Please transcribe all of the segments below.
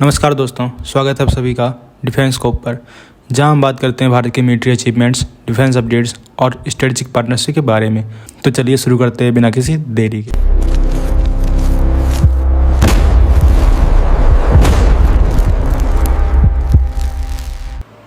नमस्कार दोस्तों, स्वागत है आप सभी का डिफेंस स्कोप पर, जहां हम बात करते हैं भारत के मिलिट्री अचीवमेंट्स, डिफेंस अपडेट्स और स्ट्रेटेजिक पार्टनरशिप के बारे में। तो चलिए शुरू करते हैं बिना किसी देरी के।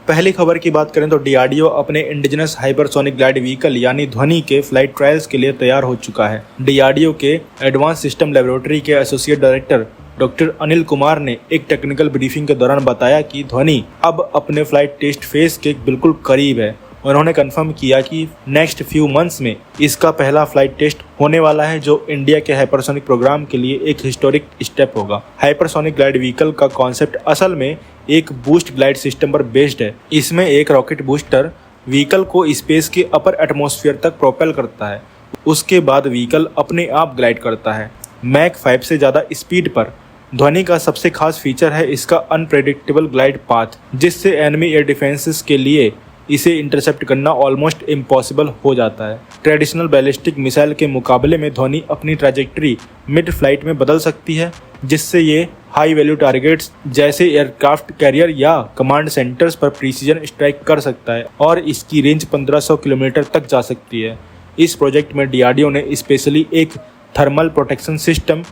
पहली खबर की बात करें तो डीआरडीओ अपने इंडिजिनस हाइपरसोनिक ग्लाइड व्हीकल यानी ध्वनि के फ्लाइट ट्रायल्स के लिए तैयार हो चुका है। डीआरडीओ के एडवांस सिस्टम लेबोरेटरी के associate director doctor Anil Kumar ने एक टेक्निकल ब्रीफिंग के दौरान बताया कि ध्वनि अब अपने फ्लाइट टेस्ट फेज के बिल्कुल करीब है। उन्होंने कंफर्म किया कि नेक्स्ट फ्यू मंथ्स में इसका पहला फ्लाइट टेस्ट होने वाला है, जो इंडिया के हाइपरसोनिक प्रोग्राम के लिए एक हिस्टोरिक स्टेप होगा। हाइपरसोनिक ग्लाइड व्हीकल का कॉन्सेप्ट असल में एक बूस्ट ग्लाइड सिस्टम पर बेस्ड है। इसमें एक रॉकेट बूस्टर व्हीकल को स्पेस के अपर एटमॉस्फेयर तक प्रोपेल करता है। उसके बाद व्हीकल अपने आप ग्लाइड करता है मैक 5 से ज़्यादा स्पीड पर। ध्वनि का सबसे खास फीचर है इसका अनप्रेडिक्टेबल ग्लाइड पाथ, जिससे एनिमी एयर डिफेंसेस के लिए इसे इंटरसेप्ट करना ऑलमोस्ट इम्पॉसिबल हो जाता है। ट्रेडिशनल बैलिस्टिक मिसाइल के मुकाबले में ध्वनि अपनी ट्रैजेक्टरी मिड फ्लाइट में बदल सकती है, जिससे ये हाई वैल्यू टारगेट्स जैसे एयरक्राफ्ट कैरियर या कमांड सेंटर्स पर प्रिसीजन स्ट्राइक कर सकता है और इसकी रेंज 1500 किलोमीटर तक जा सकती है। इस प्रोजेक्ट में डीआरडीओ ने स्पेशली एक थर्मल प्रोटेक्शन सिस्टम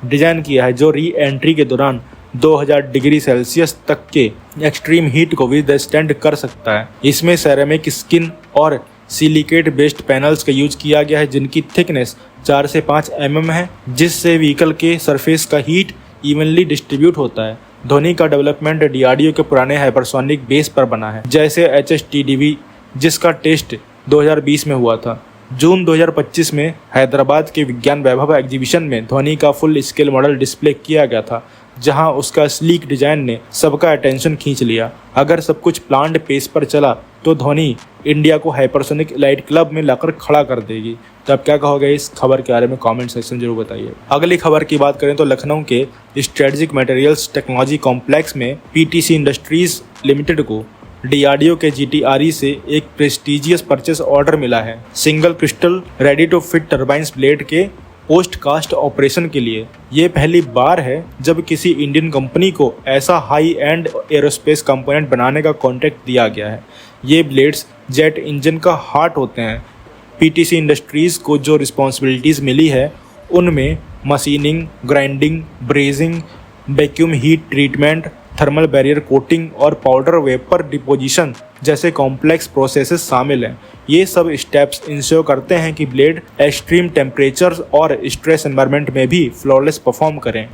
डिजाइन किया है जो री एंट्री के दौरान 2000 डिग्री सेल्सियस तक के एक्सट्रीम हीट को विदस्टैंड कर सकता है। इसमें सेरेमिक स्किन और सिलिकेट बेस्ड पैनल्स का यूज किया गया है, जिनकी थिकनेस 4 से 5 mm है, जिससे व्हीकल के सरफेस का हीट इवनली डिस्ट्रीब्यूट होता है। ध्वनि का डेवलपमेंट डीआरडीओ के पुराने हाइपरसोनिक बेस पर बना है, जैसे HSTDV, जिसका टेस्ट 2020 में हुआ था। जून 2025 में हैदराबाद के विज्ञान वैभव एग्जीबिशन में ध्वनि का फुल स्केल मॉडल डिस्प्ले किया गया था, जहां उसका स्लीक डिजाइन ने सबका अटेंशन खींच लिया। अगर सब कुछ प्लान्ड पेस पर चला तो ध्वनि इंडिया को हाइपरसोनिक एलाइट क्लब में लाकर खड़ा कर देगी। तो आप क्या कहोगे इस खबर के बारे में कमेंट सेक्शन जरूर बताइए। अगली खबर की बात करें तो लखनऊ के स्ट्रेटेजिक मटेरियल्स टेक्नोलॉजी कॉम्प्लेक्स में पीटीसी इंडस्ट्रीज लिमिटेड को डीआरडीओ के जीटीआरई से एक प्रेस्टिजियस परचेस ऑर्डर मिला है, single crystal ready to fit turbines blade के पोस्ट कास्ट ऑपरेशन के लिए। ये पहली बार है जब किसी इंडियन कंपनी को ऐसा हाई एंड एरोस्पेस कंपोनेंट बनाने का कॉन्ट्रैक्ट दिया गया है। ये ब्लेड्स जेट इंजन का हार्ट होते हैं। पीटीसी इंडस्ट्रीज को जो रिस्पॉन्सिबिलिटीज़ मिली है उनमें machining, grinding, brazing, vacuum heat treatment, thermal barrier coating और पाउडर वेपर डिपोजिशन जैसे कॉम्प्लेक्स प्रोसेसेस शामिल हैं। ये सब स्टेप्स इंश्योर करते हैं कि ब्लेड एक्सट्रीम टेम्परेचर्स और स्ट्रेस एनवायरनमेंट में भी फ्लॉलेस परफॉर्म करें।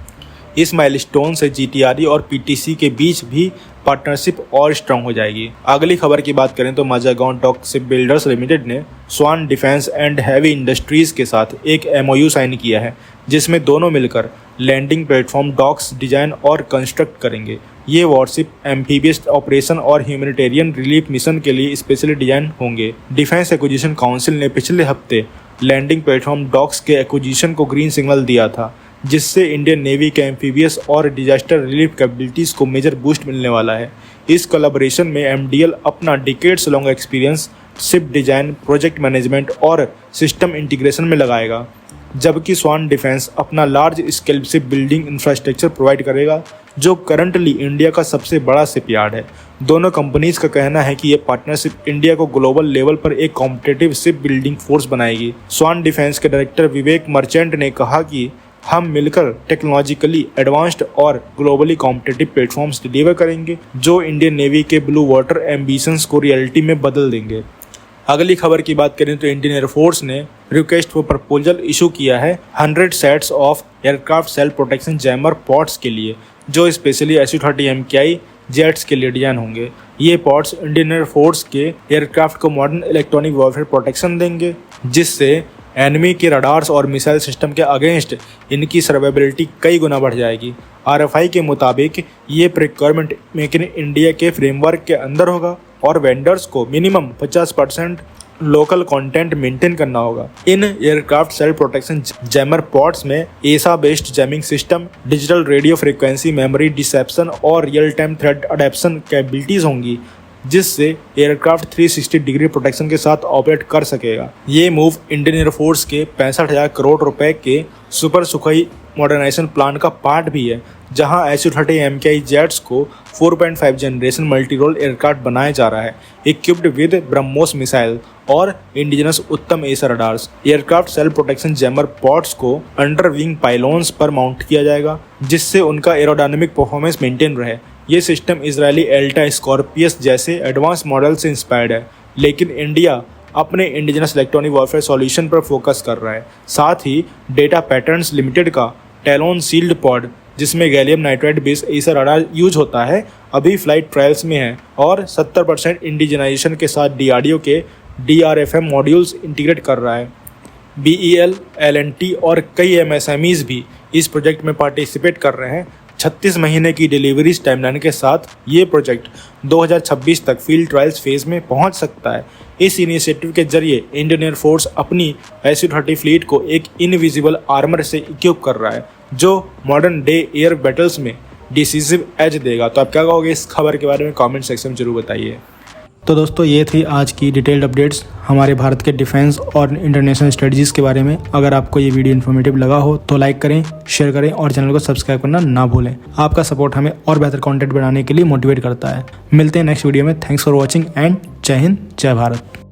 इस माइलस्टोन से जीटीआरई और पीटीसी के बीच भी पार्टनरशिप और स्ट्रांग हो जाएगी। अगली खबर की बात करें तो माजागांव डॉक शिप बिल्डर्स लिमिटेड ने स्वान डिफेंस एंड हैवी इंडस्ट्रीज के साथ एक MOU साइन किया है, जिसमें दोनों मिलकर लैंडिंग प्लेटफॉर्म डॉक्स डिजाइन और कंस्ट्रक्ट करेंगे। ये वॉरशिप एम्फीबियस ऑपरेशन और ह्यूमैनिटेरियन रिलीफ मिशन के लिए स्पेशली डिजाइन होंगे। डिफेंस एक्विजिशन काउंसिल ने पिछले हफ्ते लैंडिंग प्लेटफॉर्म डॉक्स के एक्विजिशन को ग्रीन सिग्नल दिया था, जिससे इंडियन नेवी के एम्फीबियस और डिजास्टर रिलीफ कैपेबिलिटीज़ को मेजर बूस्ट मिलने वाला है। इस कोलैबोरेशन में MDL अपना decades long experience ship design, project management और सिस्टम इंटीग्रेशन में लगाएगा, जबकि स्वान डिफेंस अपना large scale ship building infrastructure provide करेगा, जो करंटली इंडिया का सबसे बड़ा शिपयार्ड है। दोनों कंपनीज का कहना है कि ये पार्टनरशिप इंडिया को ग्लोबल लेवल पर एक कॉम्पिटिटिव शिप बिल्डिंग फोर्स बनाएगी। स्वान डिफेंस के डायरेक्टर विवेक मर्चेंट ने कहा कि हम मिलकर टेक्नोलॉजिकली एडवांस्ड और ग्लोबली कॉम्पिटिटिव प्लेटफॉर्म्स डिलीवर करेंगे, जो इंडियन नेवी के ब्लू वाटर एम्बिशंस को रियलिटी में बदल देंगे। अगली खबर की बात करें तो इंडियन एयरफोर्स ने रिक्वेस्ट फॉर प्रपोजल इशू किया है 100 sets of aircraft self protection jammer pods के लिए, जो स्पेशली SU-30 MKI जेट्स के लिए डिजाइन होंगे। ये पॉड्स इंडियन एयरफोर्स के एयरक्राफ्ट को मॉडर्न इलेक्ट्रॉनिक वॉरफेयर प्रोटेक्शन देंगे, जिससे एनिमी के रडार्स और मिसाइल सिस्टम के अगेंस्ट इनकी सर्वाइवेबिलिटी कई गुना बढ़ जाएगी। RFI के मुताबिक ये प्रिक्वायरमेंट मेक इन इंडिया के फ्रेमवर्क के अंदर होगा और वेंडर्स को मिनिमम 50% लोकल कंटेंट मेंटेन करना होगा। इन aircraft self protection jammer pods में AESA based jamming system, digital radio frequency memory deception और real time threat adaptation capabilities होंगी। जिससे एयरक्राफ्ट 360 डिग्री प्रोटेक्शन के साथ ऑपरेट कर सकेगा। ये मूव इंडियन एयरफोर्स के 65,000 करोड़ रुपए के सुपर सुखोई मॉडर्नाइजेशन प्लान का पार्ट भी है, जहां SU-30 MKI जेट्स को 4.5 जनरेशन मल्टी रोल एयरक्राफ्ट बनाया जा रहा है, इक्विप्ड विद ब्रह्मोस मिसाइल और इंडिजिनस उत्तम Acer radars. Aircraft self protection jammer pods को अंडर विंग पाइलोन्स पर माउंट किया जाएगा, जिससे उनका एरोडायनामिक परफॉर्मेंस मेंटेन रहे। ये सिस्टम इजरायली एल्टा स्कॉर्पियस जैसे एडवांस मॉडल से इंस्पायर्ड है, लेकिन इंडिया अपने इंडिजिनस इलेक्ट्रॉनिक वॉरफेयर सॉल्यूशन पर फोकस कर रहा है। साथ ही डेटा पैटर्न्स लिमिटेड का टैलोन सील्ड पॉड, जिसमें gallium nitride based Acer radar use होता है, अभी फ्लाइट ट्रायल्स में है और 70% इंडिजिनाइजेशन के साथ DRDO के DRFM मॉड्यूल्स इंटीग्रेट कर रहा है। BEL, L&T और कई MSMEs भी इस प्रोजेक्ट में पार्टिसिपेट कर रहे हैं। 36 महीने की डिलीवरी टाइमलाइन के साथ ये प्रोजेक्ट 2026 तक फील्ड ट्रायल्स फेज में पहुंच सकता है। इस इनिशिएटिव के जरिए इंडियन एयरफोर्स अपनी SU-30 फ्लीट को एक इनविजिबल आर्मर से इक्विप कर रहा है, जो मॉडर्न डे एयर बैटल्स में डिसीसिव एज देगा। तो आप क्या कहोगे इस खबर के बारे में? कमेंट सेक्शन में जरूर बताइए। तो दोस्तों, ये थी आज की डिटेल्ड अपडेट्स हमारे भारत के डिफेंस और इंटरनेशनल स्ट्रेटजीज़ के बारे में। अगर आपको ये वीडियो इन्फॉर्मेटिव लगा हो तो लाइक करें, शेयर करें और चैनल को सब्सक्राइब करना ना भूलें। आपका सपोर्ट हमें और बेहतर कंटेंट बनाने के लिए मोटिवेट करता है। मिलते हैं नेक्स्ट वीडियो में। थैंक्स फॉर वॉचिंग एंड जय हिंद, जय भारत।